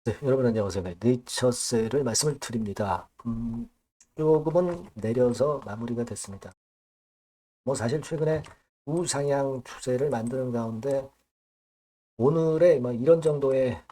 네, 여러분 안녕하세요. 네, 네이처셀을 말씀을 드립니다. 조금은 내려서 마무리가 됐습니다. 뭐 사실 최근에 우상향 추세를 만드는 가운데 오늘의 뭐 이런 정도의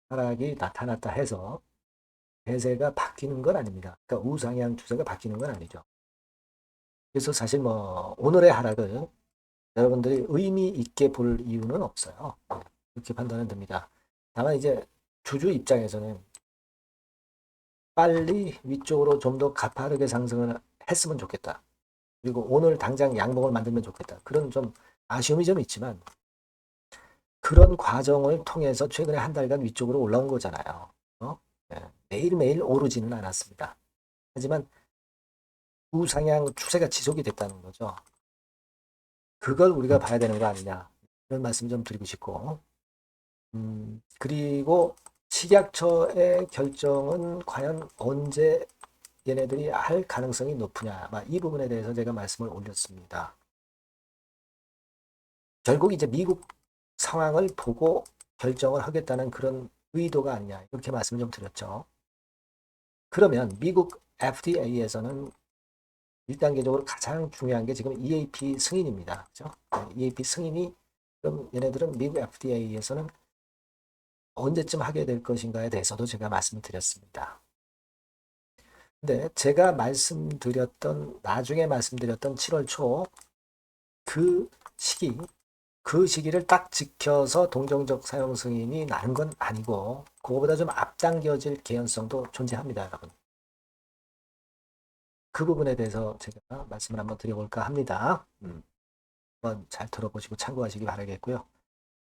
하락이 나타났다 해서 대세가 바뀌는 건 아닙니다. 그러니까 우상향 추세가 바뀌는 건 아니죠. 그래서 사실 뭐 오늘의 하락을 여러분들이 의미 있게 볼 이유는 없어요. 그렇게 판단은 됩니다. 다만 이제 주주 입장에서는 빨리 위쪽으로 좀 더 가파르게 상승을 했으면 좋겠다. 그리고 오늘 당장 양봉을 만들면 좋겠다. 그런 좀 아쉬움이 좀 있지만 그런 과정을 통해서 최근에 한 달간 위쪽으로 올라온 거잖아요. 어? 예, 매일매일 오르지는 않았습니다. 하지만 우상향 추세가 지속이 됐다는 거죠. 그걸 우리가 봐야 되는 거 아니냐. 이런 말씀 좀 드리고 싶고 그리고 식약처의 결정은 과연 언제 얘네들이 할 가능성이 높으냐. 이 부분에 대해서 제가 말씀을 올렸습니다. 결국 이제 미국 상황을 보고 결정을 하겠다는 그런 의도가 아니냐. 이렇게 말씀을 좀 드렸죠. 그러면 미국 FDA에서는 1단계적으로 가장 중요한 게 지금 EAP 승인입니다. 그죠? EAP 승인이 그럼 얘네들은 미국 FDA에서는 언제쯤 하게 될 것인가에 대해서도 제가 말씀을 드렸습니다. 근데 제가 나중에 말씀드렸던 7월 초 그 시기, 그 시기를 딱 지켜서 동정적 사용 승인이 나는 건 아니고 그거보다 좀 앞당겨질 개연성도 존재합니다, 여러분. 그 부분에 대해서 제가 말씀을 한번 드려볼까 합니다. 한번 잘 들어보시고 참고하시기 바라겠고요.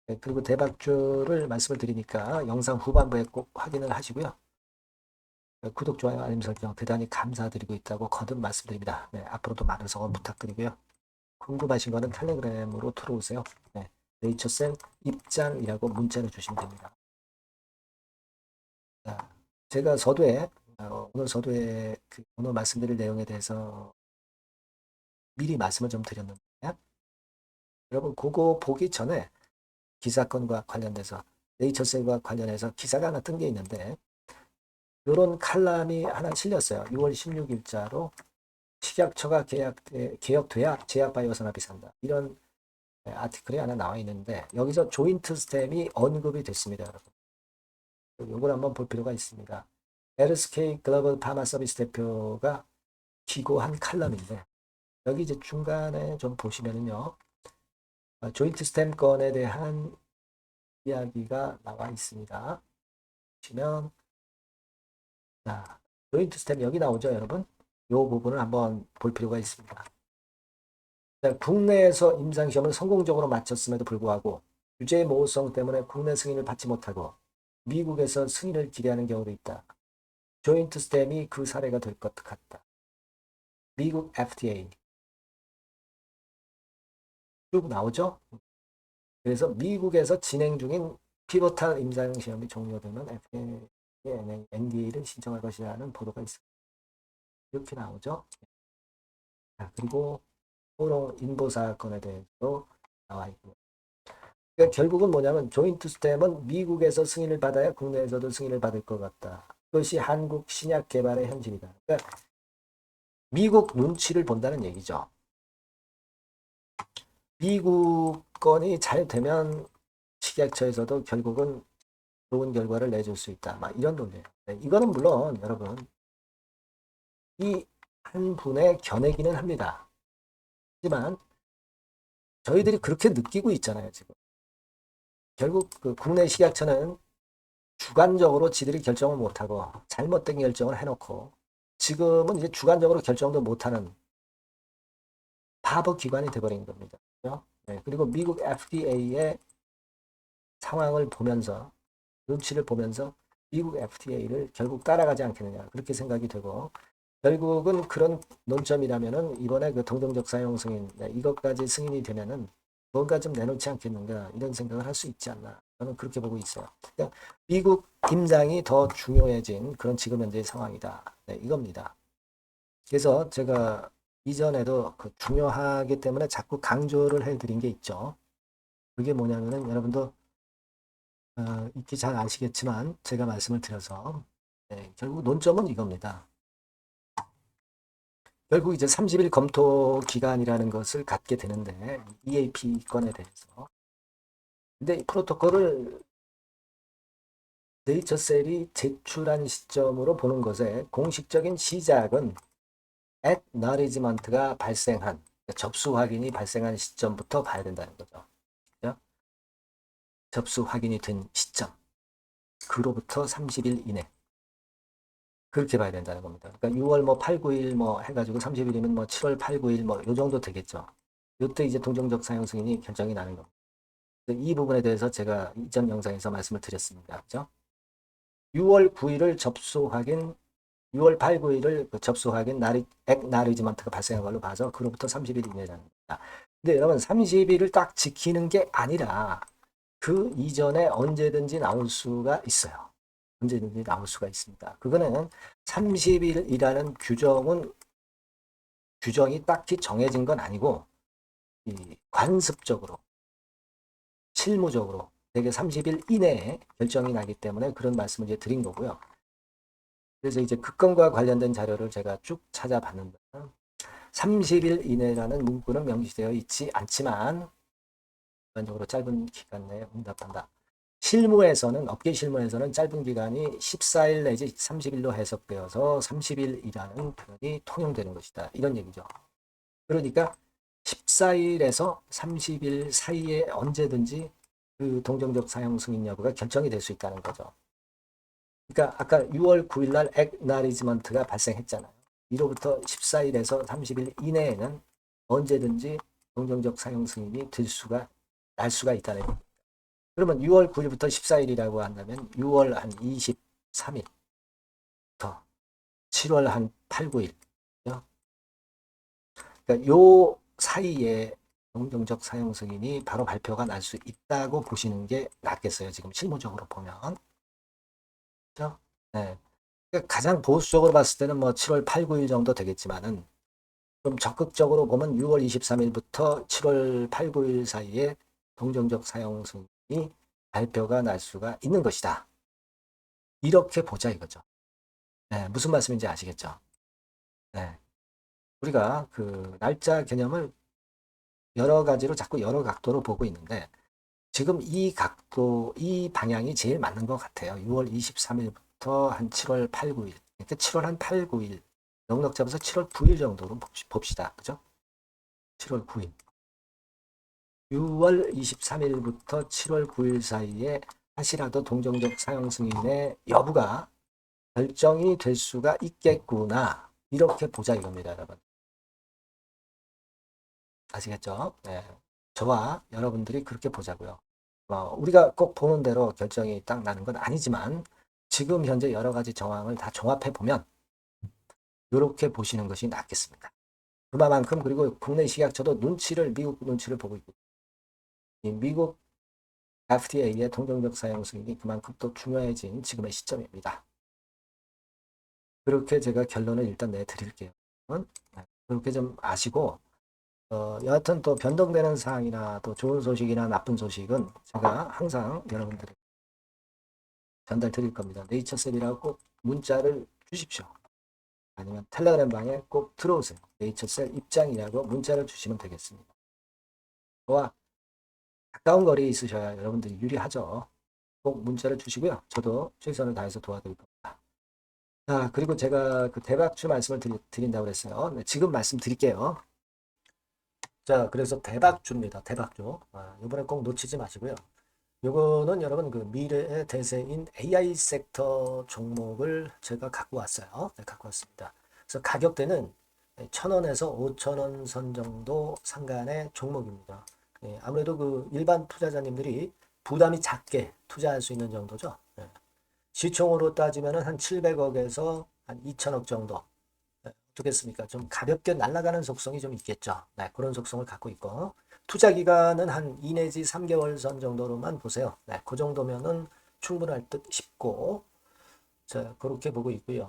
네, 그리고 대박주를 말씀을 드리니까 영상 후반부에 꼭 확인을 하시고요. 네, 구독, 좋아요, 알림 설정 대단히 감사드리고 있다고 거듭 말씀드립니다. 네, 앞으로도 많은 성원 부탁드리고요. 궁금하신 거는 텔레그램으로 들어오세요. 네, 네이처셀 입장이라고 문자를 주시면 됩니다. 자, 제가 오늘 서두에 오늘 말씀드릴 내용에 대해서 미리 말씀을 좀 드렸는데, 여러분, 그거 보기 전에 기사건과 관련돼서, 네이처셀과 관련해서 기사가 하나 뜬 게 있는데, 이런 칼럼이 하나 실렸어요. 6월 16일자로 식약처가 개혁돼야 제약바이오 산업이 산다. 이런 아티클이 하나 나와 있는데, 여기서 조인트 스템이 언급이 됐습니다, 여러분. 이걸 한번 볼 필요가 있습니다. LSK 글로벌 파마 서비스 대표가 기고한 칼럼인데, 여기 이제 중간에 좀 보시면은요, 조인트 스템 건에 대한 이야기가 나와 있습니다. 보시면, 자, 조인트 스템 여기 나오죠, 여러분? 이 부분을 한번 볼 필요가 있습니다. 자, 국내에서 임상시험을 성공적으로 마쳤음에도 불구하고 유죄의 모호성 때문에 국내 승인을 받지 못하고 미국에서 승인을 기대하는 경우도 있다. 조인트 스템이 그 사례가 될 것 같다. 미국 FDA 쭉 나오죠? 그래서 미국에서 진행 중인 피보탈 임상시험이 종료되면 FDA에 NDA를 신청할 것이라는 보도가 있습니다. 이렇게 나오죠. 그리고 호롱 인보 사건에 대해서도 나와 있고. 그러니까 결국은 뭐냐면 조인트 스템은 미국에서 승인을 받아야 국내에서도 승인을 받을 것 같다. 그것이 한국 신약 개발의 현실이다. 그러니까 미국 눈치를 본다는 얘기죠. 미국 건이 잘 되면 식약처에서도 결국은 좋은 결과를 내줄 수 있다. 이런 논리예요. 네, 이거는 물론 여러분 이 한 분의 견해기는 합니다. 하지만 저희들이 그렇게 느끼고 있잖아요, 지금. 결국 그 국내 식약처는 주관적으로 지들이 결정을 못하고 잘못된 결정을 해놓고 지금은 이제 주관적으로 결정도 못하는 바보 기관이 돼버린 겁니다. 그렇죠? 네, 그리고 미국 FDA의 상황을 보면서 눈치를 보면서 미국 FDA를 결국 따라가지 않겠느냐 그렇게 생각이 되고 결국은 그런 논점이라면은 이번에 그 동정적 사용 승인 이것까지 승인이 되면은 뭔가 좀 내놓지 않겠는가 이런 생각을 할 수 있지 않나 저는 그렇게 보고 있어요. 그러니까 미국 임장이 더 중요해진 그런 지금 현재의 상황이다. 네, 이겁니다. 그래서 제가 이전에도 그 중요하기 때문에 자꾸 강조를 해드린 게 있죠. 그게 뭐냐면은 여러분도 익히 잘 아시겠지만 제가 말씀을 드려서 결국 논점은 이겁니다. 결국 이제 30일 검토 기간이라는 것을 갖게 되는데 EAP 건에 대해서 근데 이 프로토콜을 네이처셀이 제출한 시점으로 보는 것의 공식적인 시작은 acknowledgement가 발생한 접수 확인이 발생한 시점부터 봐야 된다는 거죠. 그죠? 접수 확인이 된 시점 그로부터 30일 이내 그렇게 봐야 된다는 겁니다. 그러니까 6월 뭐 8, 9일 뭐 해가지고 30일이면 뭐 7월 8, 9일 뭐 요 정도 되겠죠. 이때 이제 동정적 사용 승인이 결정이 나는 겁니다. 이 부분에 대해서 제가 이전 영상에서 말씀을 드렸습니다. 그죠? 6월 9일을 접수 확인, 6월 8, 9일을 접수 확인, 액나리지먼트가 발생한 걸로 봐서 그로부터 30일 이내라는 겁니다. 근데 여러분 30일을 딱 지키는 게 아니라 그 이전에 언제든지 나올 수가 있어요. 언제든지 나올 수가 있습니다. 그거는 30일이라는 규정이 딱히 정해진 건 아니고 관습적으로 실무적으로 대개 30일 이내에 결정이 나기 때문에 그런 말씀을 이제 드린 거고요. 그래서 이제 그 건과 관련된 자료를 제가 쭉 찾아봤는데 30일 이내라는 문구는 명시되어 있지 않지만 일반적으로 짧은 기간 내에 응답한다. 업계 실무에서는 짧은 기간이 14일 내지 30일로 해석되어서 30일이라는 표현이 통용되는 것이다. 이런 얘기죠. 그러니까 14일에서 30일 사이에 언제든지 그 동정적 사용 승인 여부가 결정이 될 수 있다는 거죠. 그러니까 아까 6월 9일 날 액나리지먼트가 발생했잖아요. 이로부터 14일에서 30일 이내에는 언제든지 동정적 사용 승인이 날 수가 있다는 겁니다. 그러면 6월 9일부터 14일이라고 한다면 6월 한 23일부터 7월 한 8, 9일. 그러니까 요 사이에 동정적 사용 승인이 바로 발표가 날 수 있다고 보시는 게 낫겠어요. 지금 실무적으로 보면. 그렇죠? 네. 그러니까 가장 보수적으로 봤을 때는 뭐 7월 8, 9일 정도 되겠지만은 좀 적극적으로 보면 6월 23일부터 7월 8, 9일 사이에 동정적 사용 승인이 발표가 날 수가 있는 것이다. 이렇게 보자 이거죠. 네, 무슨 말씀인지 아시겠죠? 네. 우리가 그 날짜 개념을 여러 가지로 자꾸 여러 각도로 보고 있는데 지금 이 방향이 제일 맞는 것 같아요. 6월 23일부터 한 7월 8, 9일. 그러니까 7월 한 8, 9일. 넉넉 잡아서 7월 9일 정도로 봅시다. 그죠? 7월 9일. 6월 23일부터 7월 9일 사이에 하시라도 동정적 사용 승인의 여부가 결정이 될 수가 있겠구나. 이렇게 보자 이겁니다, 여러분. 아시겠죠? 네. 저와 여러분들이 그렇게 보자고요. 우리가 꼭 보는 대로 결정이 딱 나는 건 아니지만 지금 현재 여러 가지 정황을 다 종합해 보면 이렇게 보시는 것이 낫겠습니다. 그만큼 그리고 국내 식약처도 미국 눈치를 보고 있고 미국 FDA의 동정적 사용 승인이 그만큼 또 중요해진 지금의 시점입니다. 그렇게 제가 결론을 일단 내드릴게요. 그렇게 좀 아시고 여하튼 또 변동되는 사항이나 또 좋은 소식이나 나쁜 소식은 제가 항상 여러분들에게 전달 드릴 겁니다. 네이처셀이라고 꼭 문자를 주십시오. 아니면 텔레그램 방에 꼭 들어오세요. 네이처셀 입장이라고 문자를 주시면 되겠습니다. 저와 가까운 거리에 있으셔야 여러분들이 유리하죠. 꼭 문자를 주시고요. 저도 최선을 다해서 도와드릴 겁니다. 자, 그리고 제가 그 대박주 말씀을 드린다고 그랬어요. 네, 지금 말씀드릴게요. 자, 그래서 대박주입니다. 대박주. 이번에 꼭 놓치지 마시고요. 요거는 여러분 그 미래의 대세인 AI 섹터 종목을 제가 갖고 왔어요. 네, 갖고 왔습니다. 그래서 가격대는 1,000원에서 5,000원 선 정도 상간의 종목입니다. 예, 아무래도 그 일반 투자자님들이 부담이 작게 투자할 수 있는 정도죠. 예. 시총으로 따지면 한 700억에서 한 2천억 정도. 네, 어떻겠습니까? 좀 가볍게 날아가는 속성이 좀 있겠죠. 네, 그런 속성을 갖고 있고 투자 기간은 한 2 내지 3개월 선 정도로만 보세요. 네, 그 정도면은 충분할 듯 싶고 자, 그렇게 보고 있고요.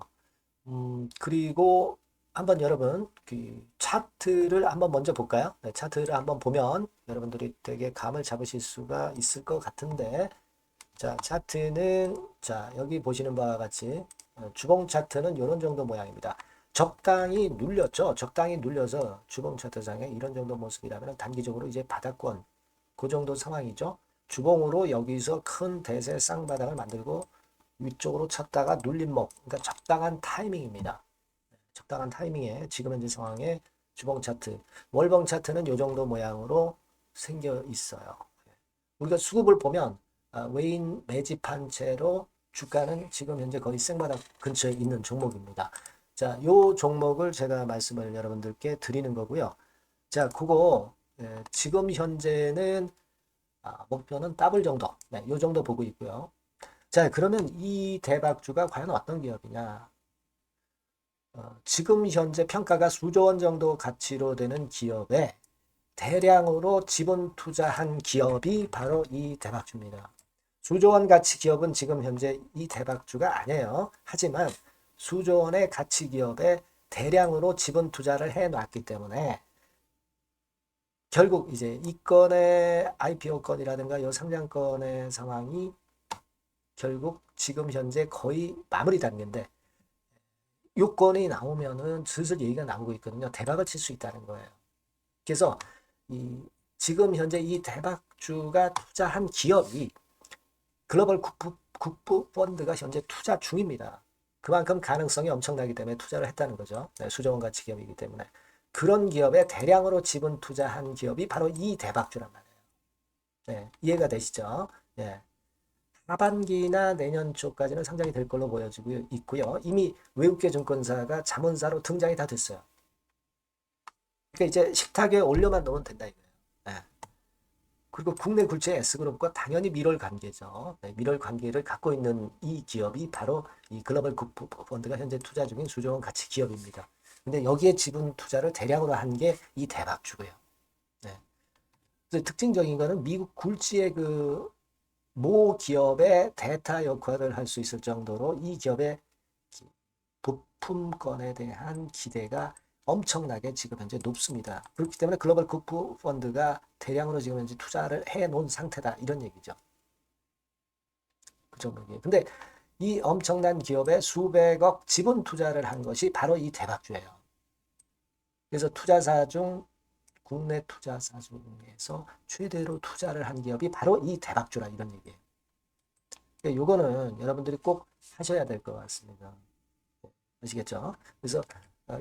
그리고 한번 여러분 그 차트를 한번 먼저 볼까요? 네, 차트를 한번 보면 여러분들이 되게 감을 잡으실 수가 있을 것 같은데 자, 차트는 자, 여기 보시는 바와 같이 주봉 차트는 이런 정도 모양입니다. 적당히 눌렸죠. 적당히 눌려서 주봉 차트상에 이런 정도 모습이라면 단기적으로 이제 바닥권 그 정도 상황이죠. 주봉으로 여기서 큰 대세 쌍바닥을 만들고 위쪽으로 쳤다가 눌림목, 그러니까 적당한 타이밍입니다. 적당한 타이밍에 지금 현재 상황에 주봉 차트, 월봉 차트는 이 정도 모양으로 생겨 있어요. 우리가 수급을 보면 외인 매집한 채로 주가는 지금 현재 거의 생바닥 근처에 있는 종목입니다. 자, 요 종목을 제가 말씀을 여러분들께 드리는 거고요. 자, 그거 지금 현재는 목표는 더블 정도, 네, 요 정도 보고 있고요. 자, 그러면 이 대박주가 과연 어떤 기업이냐? 지금 현재 평가가 수조 원 정도 가치로 되는 기업에 대량으로 지분 투자한 기업이 바로 이 대박주입니다. 수조 원 가치 기업은 지금 현재 이 대박주가 아니에요. 하지만 수조 원의 가치 기업에 대량으로 지분 투자를 해 놨기 때문에 결국 이제 이 건의 IPO 건이라든가 이 상장건의 상황이 결국 지금 현재 거의 마무리 단계인데 요건이 나오면은 슬슬 얘기가 나오고 있거든요. 대박을 칠 수 있다는 거예요. 그래서 이 지금 현재 이 대박주가 투자한 기업이 글로벌 국부 펀드가 현재 투자 중입니다. 그만큼 가능성이 엄청나기 때문에 투자를 했다는 거죠. 네, 수조원 가치 기업이기 때문에. 그런 기업에 대량으로 지분 투자한 기업이 바로 이 대박주란 말이에요. 네, 이해가 되시죠? 네. 하반기나 내년 초까지는 상장이 될 걸로 보여지고 있고요. 이미 외국계 증권사가 자문사로 등장이 다 됐어요. 그러니까 이제 식탁에 올려만 놓으면 된다 이거예요. 네. 그리고 국내 굴지의 S그룹과 당연히 밀월 관계죠. 네, 밀월 관계를 갖고 있는 이 기업이 바로 이 글로벌 국부 펀드가 현재 투자 중인 수조원 가치 기업입니다. 근데 여기에 지분 투자를 대량으로 한 게 이 대박주고요. 네. 그래서 특징적인 거는 미국 굴지의 그 모 기업의 대타 역할을 할 수 있을 정도로 이 기업의 부품권에 대한 기대가 엄청나게 지금 현재 높습니다. 그렇기 때문에 글로벌 국부 펀드가 대량으로 지금 현재 투자를 해 놓은 상태다. 이런 얘기죠. 그 정도예요. 근데 이 엄청난 기업에 수백억 지분 투자를 한 것이 바로 이 대박주예요. 그래서 투자사 중 국내 투자사 중에서 최대로 투자를 한 기업이 바로 이 대박주라 이런 얘기예요. 그러니까 요거는 여러분들이 꼭 하셔야 될 것 같습니다. 아시겠죠? 그래서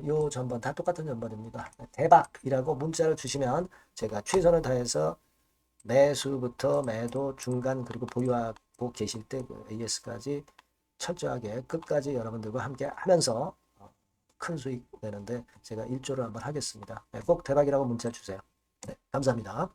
요 전번 다 똑같은 전번입니다. 대박이라고 문자를 주시면 제가 최선을 다해서 매수부터 매도, 중간 그리고 보유하고 계실 때그 AS까지 철저하게 끝까지 여러분들과 함께 하면서 큰 수익 내는데 제가 일조를 한번 하겠습니다. 네, 꼭 대박이라고 문자 주세요. 네, 감사합니다.